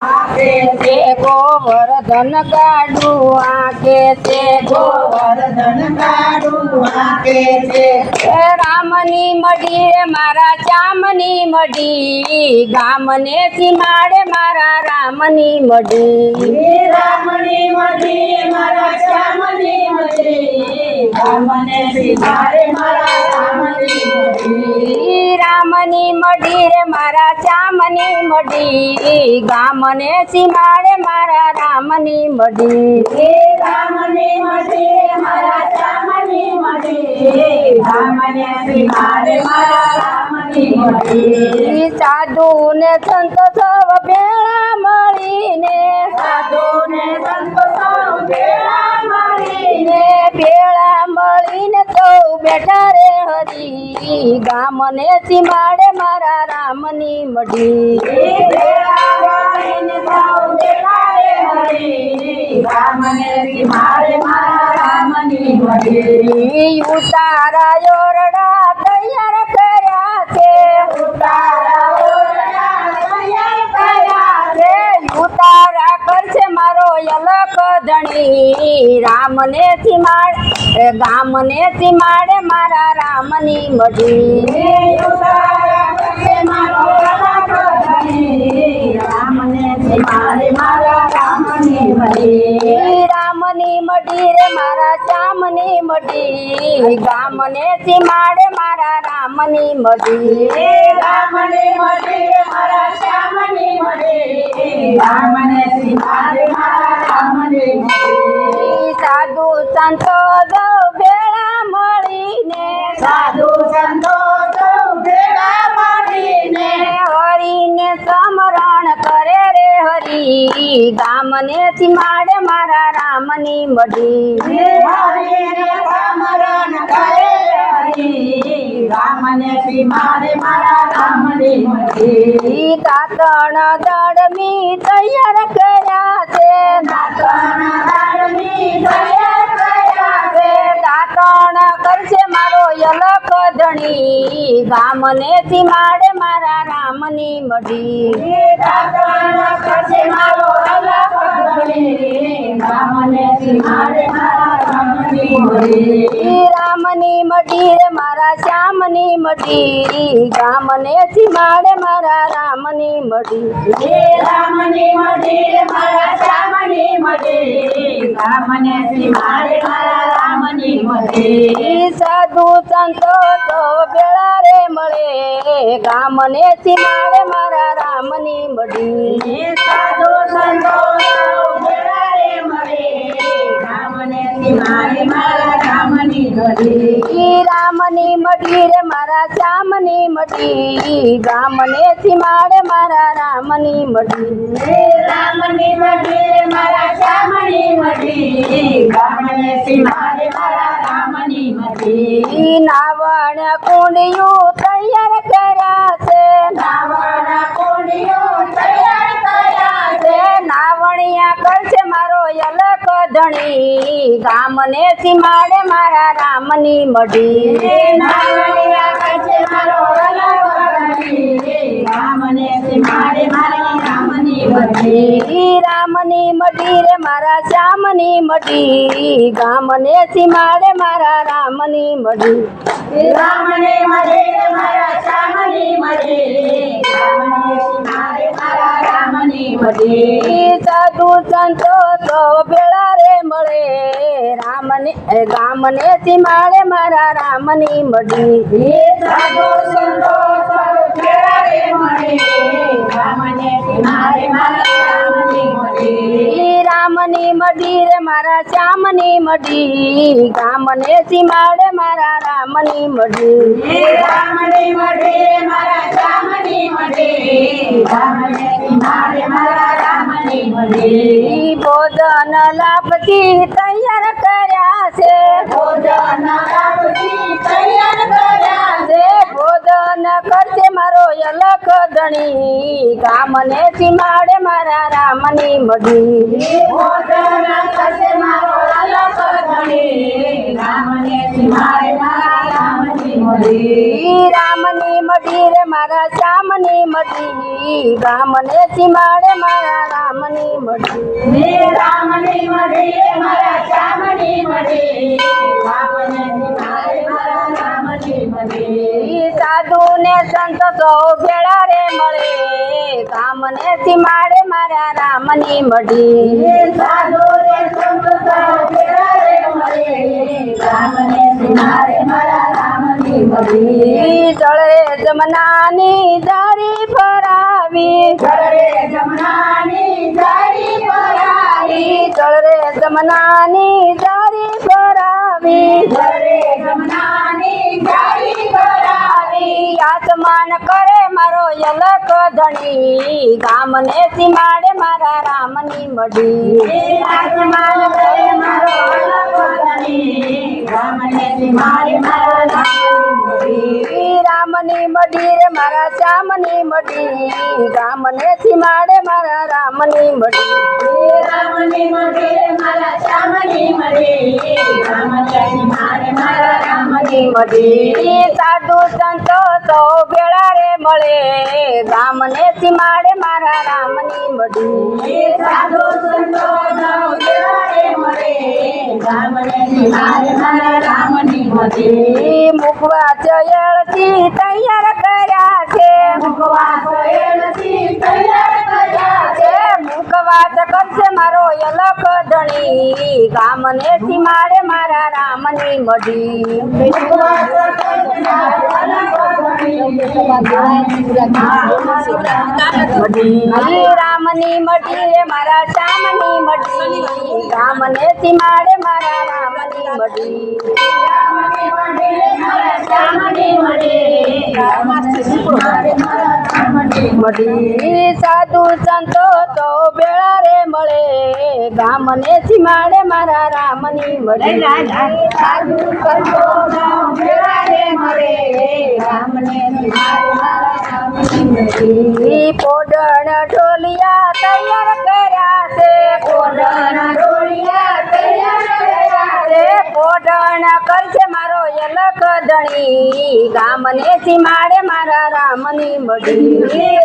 આકે છે ગોવર્ધન કાઢું આકે છે ગોવર્ધન કાઢું આકે છે રામની મઢી રે મારા શ્યામની મઢી ગામને સીમાડે મારા રામની મઢી રામની મઢી મારા શ્યામની મઢી ગામને સીમાડે મારા રામની મઢી રામની મઢી રે મારા શ્યામની મઢી ગામને સીમાડે મારા રામની મઢી રામની મઢી મારા શ્યામની મઢી ગામને સીમાડે મારા રામની મઢી સાધુ ને સંત સૌ ભેળા મળીને સાધુ ને સંત સૌ ભેળા મળીને સૌ બેઠા રે હરી ગામને સીમાડે મારા રામની મઢી ભેળા મળીને સૌ બેઠા રે હરી ગામને સીમાડે મારા રામની મઢી ઉતારા યોરડા તૈયાર કર્યા છે ઉતારા ઓરડા તૈયાર કર્યા છે ઉતારા કરશે મારો અલખ ધણી રામને સીમાડે ગામને સીમાડે મારા રામની મઢી ઉતારા કરશે મારો અલખ ધણી રામને સીમાડે મારા રામની મઢી રામની મઢી રે મારા શ્યામની મઢી ગામને સીમાડે મારા રામની મઢી રામની મઢી મારા શ્યામની મઢી રામને સીમાડે મારા રામની મઢી સાધુ સંતો સૌ ભેળા મળીને સાધુ સંતો સૌ ભેગા મળીને હરીને સમરણ કરે રે હરી ગામને સીમાડે મારા રામની મઢી હરિને સમરણ કરે હરી રામને સીમાડે મારા રામની મઢી દાતણ દળમી તૈયાર કર્યા છે દાતણ દાળની તૈયાર કર્યા છે દાતણ કરશે મારો અલખ ધણી ગામને સીમાડે મારા રામની મઢી દાતણ કરશે મારો અલખ ધણી રામને સીમાડે મારા રામની મઢી રામની મઢી રે મારા શ્યામની મઢી ગામને સીમાડે મારા રામની મઢી રામની મઢી મારા શ્યામની મઢી રામને સીમાડે મારા રામની મઢી સાધુ સંતો તો ભેળા રે મળે ગામને સીમાડે મારા રામની મઢી સાધુ સંતો ભેળા રે મળે રામને સીમાડે મારા રામની મઢી રામની મઢી રે મારા શ્યામની મઢી ગામને સીમાડે મારા રામની મઢી રામની મઢી મારા શ્યામની મઢી રામને સીમાડે મારા રામની મઢી નાવણ કુંડિયું તૈયાર કર્યા છે નાવણા કોડીઓ તૈયાર કર્યા છે નાવણિયા કરશે મારો અલખ ધણી ગામને સીમાડે મારા રામની મઢી નાવડિયા કરશે મારો અલગ ધણી રામને સીમાડે મારા રામની મઢી રામની મઢી રે મારા શ્યામની મઢી ગામને સીમાડે મારા રામની મઢી રામને મઢી મારા શ્યામની મઢી રામને સીમાડે મારા રામની મઢી સાધુ સંતો સૌ ભેળા રે મળે ગામને સીમાડે મારા રામની મઢી સાધુ સંતો સૌ ભેળા રે મળે રામને સીમાડે મારા રામની મઢી રામની મઢી રે મારા શ્યામની મઢી ગામને સીમાડે મારા રામની મઢી રામની મઢી મારા શ્યામની મઢી રામને સીમાડે મારા રામની મઢી ભોજન લાભથી તૈયાર કર્યા છે ભોજન લાભથી તૈયાર કર્યા છે ભોજન કરશે મારો અલખ ધણી ગામને સીમાડે મારા રામની મઢી ભોજન કરશે મારો અલગ ધણી રામને સીમાડે મારા રામની મઢી રામની મઢી રે મારા શ્યામની મઢી ગામને સીમાડે મારા રામની મઢી હે રામની મઢી મારા શ્યામની મઢી રામને સીમાડે મારા રામની મઢી સાધુ ને સંત સૌ ભેળા રે મળે ગામને સીમાડે મારા રામની મઢી સાધુ રે સંત સૌ ભેળા રે મળે રામને સીમાડે મારા રામની મઢી ચળે જમનાની દારી ફરાવી ચળે જમનાની જારી પરાવી ચળે જમનાની દારી ફરાવી ચળે જમનાની જારી પરાવી આસમાન કરે મારો યલક ધણી ગામને સીમાડે મારા રામની મઢી આસમાન કરે મારો અલગ રામને સીમાડે મારા રામની મઢી રામની મઢી રે મારા શ્યામની મઢી ગામને સીમાડે મારા રામની મઢી રામની મઢી મારા શ્યામની મઢી રામને સીમાડે મારા રામની મઢી સાધુ સંતો સૌ ભેળા રે મળે ગામને સીમાડે મારા રામની મઢી સાધુ સંતો સૌ ભેળા રે મળે રામને સીમાડે મારા રામની મઢી મુકવા ચયળથી તૈયાર કર્યા છે મુખવાસ એલથી તૈયાર કર્યા છે મુકવાસ કરશે મારો યલક ધણી ગામને સીમાડે મારા રામની મઢી મુખવાસ કરનાર રામની મઢી રે મારા શ્યામની મઢી ગામને સીમાડે મારા રામની મઢી રામની મઢી મારા શ્યામની મઢી રામને સીમાડે મારા રામની મઢી સાધુ સંતો તો ભેળા રે મળે ગામને સીમાડે મારા રામની મઢી સાધુ સંતો સૌ ભેળા રે મળે રામને સીમાડે મારા રામની મઢી પોડણ ઢોલિયા તૈયાર કર્યા છે પોડના ડોળિયા તૈયાર કર્યા છે પોડણ કરશે મારો યલક ધણી ગામને સીમાડે મારા રામની મઢી